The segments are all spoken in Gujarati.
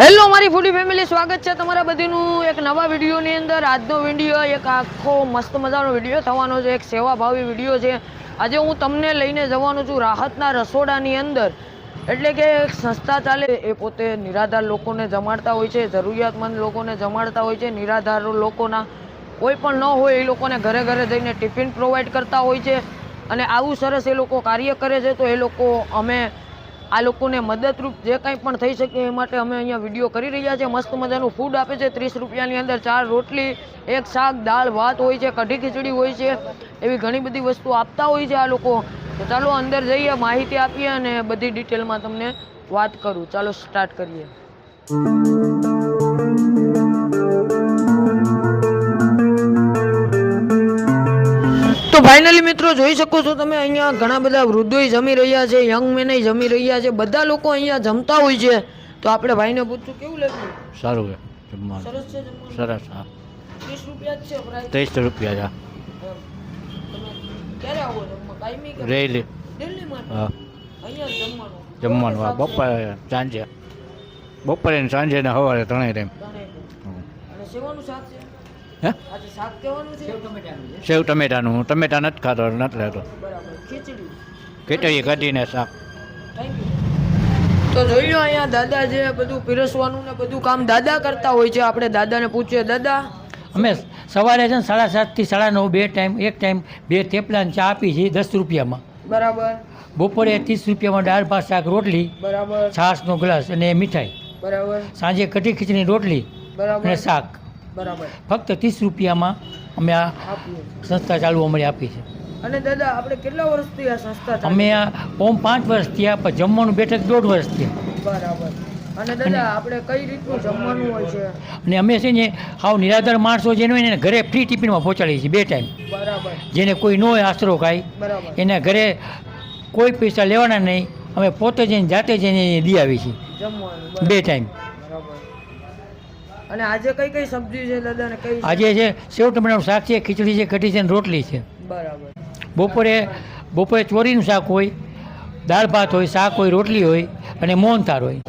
હેલો મારી ફૂડી ફેમિલી, સ્વાગત છે તમારા બધીનું એક નવા વિડીયોની અંદર। આજનો વિડીયો એક આખો મસ્ત મજાનો વિડીયો થવાનો છે, એક સેવાભાવી વિડીયો છે। આજે હું તમને લઈને જવાનો છું રાહતના રસોડાની અંદર। એટલે કે એક સંસ્થા ચાલે, એ પોતે નિરાધાર લોકોને જમાડતા હોય છે, જરૂરિયાતમંદ લોકોને જમાડતા હોય છે। નિરાધાર લોકોના કોઈ પણ ન હોય એ લોકોને ઘરે ઘરે જઈને ટિફિન પ્રોવાઈડ કરતા હોય છે અને આવું સરસ એ લોકો કાર્ય કરે છે। તો એ લોકો અમે આ લોકોને મદદરૂપ જે કંઈ પણ થઈ શકે એ માટે અમે અહીંયા વિડીયો કરી રહ્યા છીએ। મસ્ત મજાનું ફૂડ આપે છે। 30 રૂપિયાની અંદર 4 રોટલી, એક શાક, દાળ ભાત હોય છે, કઢી ખીચડી હોય છે, એવી ઘણી બધી વસ્તુ આપતા હોય છે આ લોકો। તો ચાલો અંદર જઈએ, માહિતી આપીએ અને બધી ડિટેલમાં તમને વાત કરું। ચાલો સ્ટાર્ટ કરીએ। તો ફાઇનલી મિત્રો જોઈ શકો છો તમે, અહીંયા ઘણા બધા વૃદ્ધોય જમી રહ્યા છે, યંગ મેને જમી રહ્યા છે, બધા લોકો અહીંયા જમતા હોય છે। તો આપણે ભાઈને પૂછશું કેવું લાગ્યું? સારું છે જમવાનું, સરસ છે જમવાનું? સરસ। હા, 30 રૂપિયા જ છે પ્રાઇસ? 30 રૂપિયા તમે ક્યારે આવો જમવા? કાયમી કે રેલી? દિલ્હી માટે? હા, અહીંયા જમવાનું હા, બપોરે સાંજે, બપોરે ને સાંજે ને સવારે ત્રણેય ટાઈમ। અને સેવાનું શાક છે? હે, આજે શાક કેવાનું છે? સેવ ટમેટાનું। હું ટમેટા નથી ખાતો, નથી લેતો। બરાબર। ખીચડી? ખીચડી કઢીને શાક। Thank you. તો જોઈ લો અહીંયા દાદા જે બધું પીરસવાનું ને બધું કામ દાદા કરતા હોય છે। આપણે દાદાને પૂછીએ, દાદા અમે સવારે છે ને 7:30 થી 9:30 બે ટાઈમ, એક ટાઈમ 2 થેપલા ને ચા આપી છીએ 10 રૂપિયામાં। બરાબર બપોરે 30 રૂપિયામાં દાળ ભાત શાક રોટલી, બરાબર છાશનો ગ્લાસ અને મીઠાઈ। બરાબર સાંજે કઢી ખીચડી રોટલી બરાબર અને શાક। બરાબર ફક્ત 30 રૂપિયામાં અમે આ આપીએ છીએ। સંસ્થા ચાલુ અમારી આપી છે। અને દાદા આપણે કેટલા વર્ષથી આ સંસ્થા ચાલે અમે છે? આ ઓમ 5 વર્ષ થયા, પણ જમવાનું બેઠક 1.5 વર્ષ થયા। બરાબર। અને દાદા આપણે કઈ રીતનું જમવાનું હોય છે? અને અમે છે ને હાવ નિરાધાર માણસો જેને હોય ને એને ઘરે ફ્રી ટિફિનમાં પહોંચાડીએ છીએ 2 ટાઈમ। બરાબર જેને કોઈ ન હોય આશરો કાંઈ, બરાબર એના ઘરે કોઈ પૈસા લેવાના નહીં, અમે પોતે જઈને જાતે જઈને દી આવી છીએ જમવાનું 2 ટાઈમ। બરાબર। અને આજે કઈ કઈ સબ્જી છે દાદા ને કઈ? આજે છે સેવ ટમેટાનું શાક છે, ખીચડી છે, કઢી છે અને રોટલી છે। બરાબર। બપોરે ચોરીનું શાક હોય, દાળ ભાત હોય, શાક હોય, રોટલી હોય અને મોહનથાળ હોય।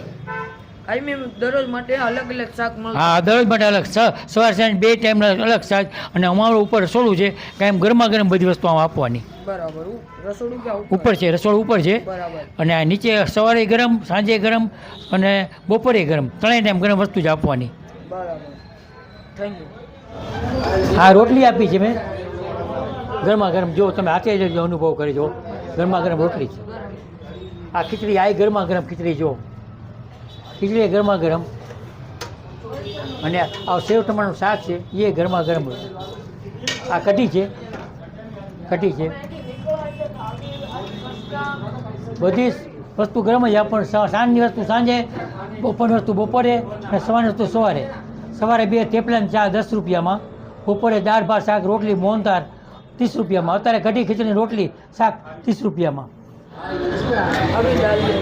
કાયમી દરરોજ માટે અલગ અલગ શાક મળે? હા, દરરોજ માટે અલગ, સવાર સાંજ 2 ટાઈમ અલગ શાક। અને અમારું ઉપર રસોડું છે, કાયમ ગરમા ગરમ બધી વસ્તુ આમ આપવાની। બરાબર। રસોડું ક્યાં ઉપર છે, રસોડું ઉપર છે। બરાબર અને આ નીચે સવારે ગરમ, સાંજે ગરમ અને બપોરે ગરમ, 3 ટાઈમ ગરમ વસ્તુ જ આપવાની। બરાબર। Thank you. આ રોટલી આપી છે મેં ગરમા ગરમ, જો તમે હાથે જ અનુભવ કરી જો, ગરમા ગરમ રોટલી છે। આ ખીચડી, આ ગરમા ગરમ ખીચડી, જો ખીચડી ગરમા ગરમ। અને આ સેવ ટમાટરનું શાક છે એ ગરમા ગરમ। આ કઢી છે, કઢી છે, બધી વસ્તુ ગરમ જ આપણ। સાંજની વસ્તુ સાંજે, બપોરની વસ્તુ બપોરે અને સવારની વસ્તુ સવારે। સવારે 2 થેપલા ને ચા 10 રૂપિયામાં, બપોરે દાળ ભાત શાક રોટલી મોહનથાળ 30 રૂપિયામાં, અત્યારે કઢી ખીચડી રોટલી શાક 30 રૂપિયામાં। આવી ડાલી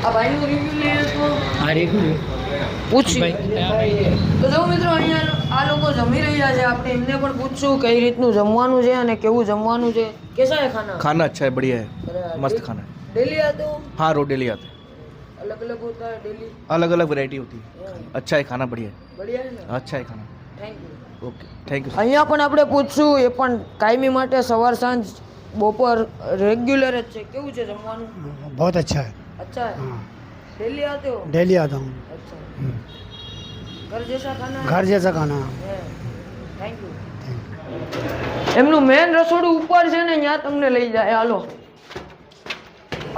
આ ભાઈનું રિવ્યુ લઈએ તો આ રેગ્યુલર પૂછી તો જો મિત્રો અહીંયા આ લોકો જમી રહ્યા છે, આપણે એમને પણ પૂછશું કઈ રીતનું જમવાનું છે અને કેવું જમવાનું છે। कैसा है खाना? खाना अच्छा है, बढ़िया है, मस्त खाना है। डेली आते हो? हाँ, रोज डेली आते हैं। अलग अलग होता है डेली? अलग अलग वैरायटी होती है। अच्छा है खाना, बढ़िया बढ़िया है ना? है, अच्छा है खाना। Thank you. Okay, thank you. અહીંયા પણ આપણે પૂછશું, એ પણ કાયમી માટે સવાર સાંજ બપોર રેગ્યુલર જ છે। કેવું છે જમવાનું? बहुत अच्छा है। अच्छा है। डेली आते हो? डेली आता हूँ। अच्छा। घर जैसा खाना है? घर जैसा खाना। Thank you. એમનું મેન રસોડું ઉપર છે ને, ત્યાં તમને લઈ જાય। હાલો,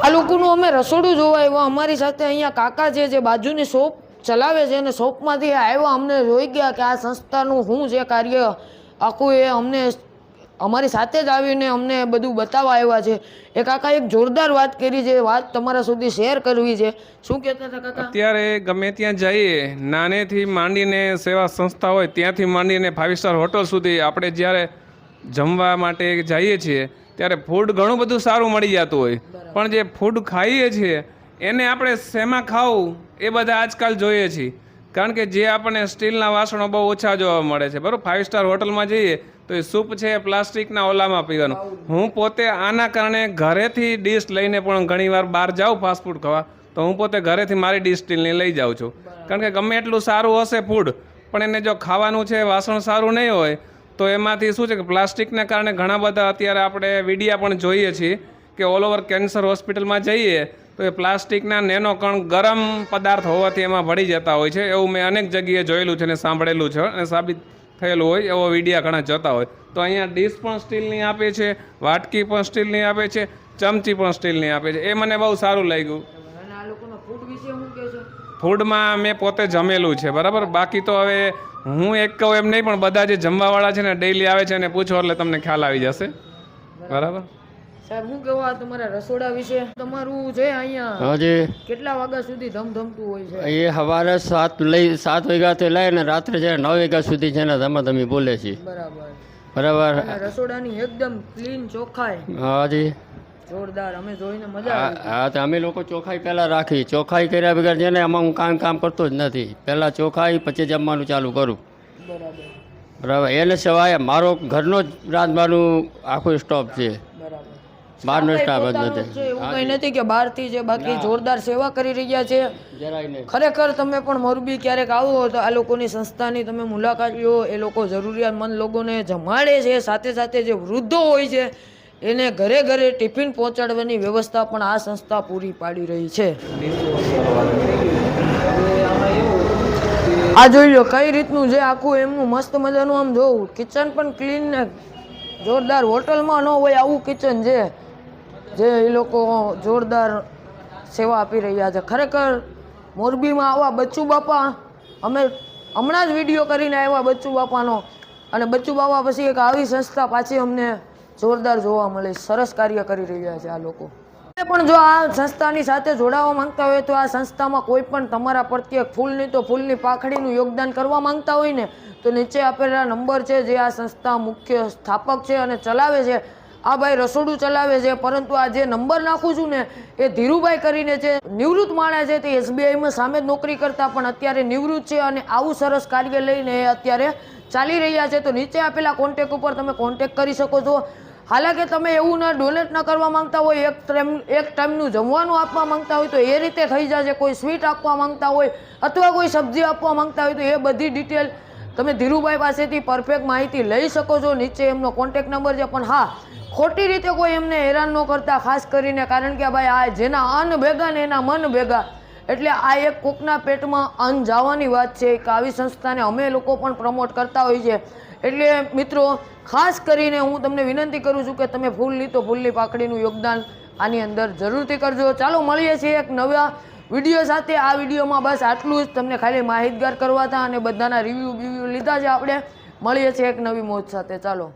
આ લોકોનું અમે રસોડું જોવા આવ્યા। અમારી સાથે અહીંયા કાકા છે જે બાજુની શોપ ચલાવે છે, અને શોપમાંથી આવ્યા, અમને જોઈ ગયા કે આ સંસ્થાનું શું છે કાર્ય આખું, એ અમને અમારી સાથે જ આવીને અમને બધું બતાવવા આવ્યા છે। એ કાકા એક જોરદાર વાત કરી છે, વાત તમારા સુધી શેર કરવી છે। શું કહેતા હતા કાકા? અત્યારે ગમે ત્યાં જઈએ, નાનેથી માંડીને સેવા સંસ્થા હોય ત્યાંથી માંડીને 5 સ્ટાર હોટલ સુધી આપણે જ્યારે જમવા માટે જઈએ છીએ ત્યારે ફૂડ ઘણું બધું સારું મળી જતું હોય, પણ જે ફૂડ ખાઈએ છીએ એને આપણે શેમાં ખાવું એ બધા આજકાલ જોઈએ છીએ। કારણ કે જે આપણને સ્ટીલના વાસણો બહુ ઓછા જોવા મળે છે, બરાબર। 5 સ્ટાર હોટલમાં જઈએ તો એ સૂપ છે પ્લાસ્ટિકના ઓલામાં પીવાનું। હું પોતે આના કારણે ઘરેથી ડીશ લઈને પણ ઘણીવાર બહાર જાઉં ફાસ્ટફૂડ ખાવા, તો હું પોતે ઘરેથી મારી ડીશ સ્ટીલની લઈ જાઉં છું. કારણ કે ગમે એટલું સારું હશે ફૂડ, પણ એને જો ખાવાનું છે વાસણ સારું નહીં હોય તો એમાંથી શું છે કે પ્લાસ્ટિકને કારણે ઘણા બધા અત્યારે આપણે વિડીયા પણ જોઈએ છીએ કે ઓલ ઓવર કેન્સર હોસ્પિટલમાં જઈએ તો એ પ્લાસ્ટિકના નેનો કણ ગરમ પદાર્થ હોવાથી એમાં ભળી જતા હોય છે. એવું મેં અનેક જગ્યાએ જોયેલું છે અને સાંભળેલું છે અને સાબિત થયેલું હોય એવો વિડીયા ઘણા જતા હોય. તો અહીંયા ડીશ પણ સ્ટીલની આપે છે, વાટકી પણ સ્ટીલની આપે છે, ચમચી પણ સ્ટીલની આપે છે. એ મને બહુ સારું લાગ્યું. અને આ લોકોના ફૂડ વિશે શું કહે છે? ફૂડમાં મેં પોતે જમેલું છે બરાબર. બાકી તો હવે હું એક કહું એમ નહીં, પણ બધા જે જમવાવાળા છે ને ડેઈલી આવે છે અને પૂછો એટલે તમને ખ્યાલ આવી જશે બરાબર. સાહેબ શું કહેવા તમારા રસોડા વિશે? તમારું છે અહીંયા હાજી કેટલા વાગ્યા સુધી ધમધમતું હોય છે? એ સવારે 7 વાગ્યાથી લઈને રાત્રે છે 9 વાગ્યા સુધી છે ને ધમાધમી બોલે છે. બરાબર બરાબર. અને રસોડાની એકદમ ક્લીન ચોખ્ખાઈ હાજી જોરદાર, અમે જોઈને મજા આવી. હા તો અમે લોકો ચોખ્ખાઈ પહેલાં રાખી. ચોખ્ખાઈ કર્યા વગર છે ને આમાં હું કામ કરતો જ નથી. પહેલાં ચોખ્ખાઈ પછી જમવાનું ચાલુ કરું. બરાબર બરાબર. એને સિવાય મારો ઘરનો જ રાંધવાનું આખું સ્ટોપ છે, બરાબર. બહારનો સ્ટાફ જ પોતાનું જ છે, નથી. એવું કંઈ નથી કે બહારથી છે. બાકી જોરદાર સેવા કરી રહ્યા છે. જરાય નહીં. ખરેખર તમે પણ મોરબી ક્યારેક આવો તો આ લોકોની સંસ્થાની તમે મુલાકાત લો. એ લોકો જરૂરિયાતમંદ લોકોને જમાડે છે. સાથે સાથે જે વૃદ્ધો હોય છે એને ઘરે ઘરે ટિફિન પહોંચાડવાની વ્યવસ્થા પણ આ સંસ્થા પૂરી પાડી રહી છે. આ જોઈ લો કઈ રીતનું છે આખું એમનું મસ્ત મજાનું. આમ જોવું કિચન પણ ક્લીન ને જોરદાર. હોટલમાં ન હોય આવું કિચન છે જે એ લોકો જોરદાર સેવા આપી રહ્યા છે. ખરેખર મોરબીમાં આવા બચ્ચુ બાપા, અમે હમણાં જ વિડીયો કરીને આવ્યા બચ્ચુ બાપાનો, અને બચ્ચુ બાપા પછી એક આવી સંસ્થા પાછી અમને જોરદાર જોવા મળે. સરસ કાર્ય કરી રહ્યા છે આ લોકો. પણ જો આ સંસ્થાની સાથે જોડાવા માંગતા હોય તો આ સંસ્થામાં કોઈ પણ તમારા પ્રત્યે ફૂલની તો ફૂલની પાખડીનું યોગદાન કરવા માંગતા હોય ને તો નીચે આપેલા નંબર છે જે આ સંસ્થા મુખ્ય સ્થાપક છે અને ચલાવે છે. આ ભાઈ રસોડું ચલાવે છે, પરંતુ આ જે નંબર નાખું છું ને એ ધીરુભાઈ કરીને છે, નિવૃત્ત માણસ છે. તે SBIમાં સામે જ નોકરી કરતા પણ અત્યારે નિવૃત્ત છે અને આવું સરસ કાર્ય લઈને એ અત્યારે ચાલી રહ્યા છે. તો નીચે આપેલા કોન્ટેક ઉપર તમે કોન્ટેક કરી શકો છો. હાલાકે તમે એવું ના ડોનેટ ન કરવા માંગતા હોય, એક ટાઈમનું જમવાનું આપવા માંગતા હોય તો એ રીતે થઈ જશે. કોઈ સ્વીટ આપવા માંગતા હોય અથવા કોઈ સબ્જી આપવા માંગતા હોય તો એ બધી ડિટેલ તમે ધીરુભાઈ પાસેથી પરફેક્ટ માહિતી લઈ શકો છો. નીચે એમનો કોન્ટેક નંબર છે. પણ હા, ખોટી રીતે કોઈ એમને હેરાન ન કરતા, ખાસ કરીને. કારણ કે ભાઈ આ જેના અન્ન ભેગા ને એના મન ભેગા, એટલે આ એક કોકના પેટમાં અન્ન જવાની વાત છે. કે આવી સંસ્થાને અમે લોકો પણ પ્રમોટ કરતા હોય છે. એટલે મિત્રો ખાસ કરીને હું તમને વિનંતી કરું છું કે તમે ફૂલની તો ફૂલની પાકડીનું યોગદાન આની અંદર જરૂરથી કરજો. ચાલો મળીએ છીએ એક નવા વિડીયો સાથે. આ વિડીયોમાં બસ આટલું જ, તમને ખાલી માહિતગાર કરવા હતા અને બધાના રિવ્યૂ લીધા છે આપણે. મળીએ છીએ એક નવી મોજ સાથે. ચાલો.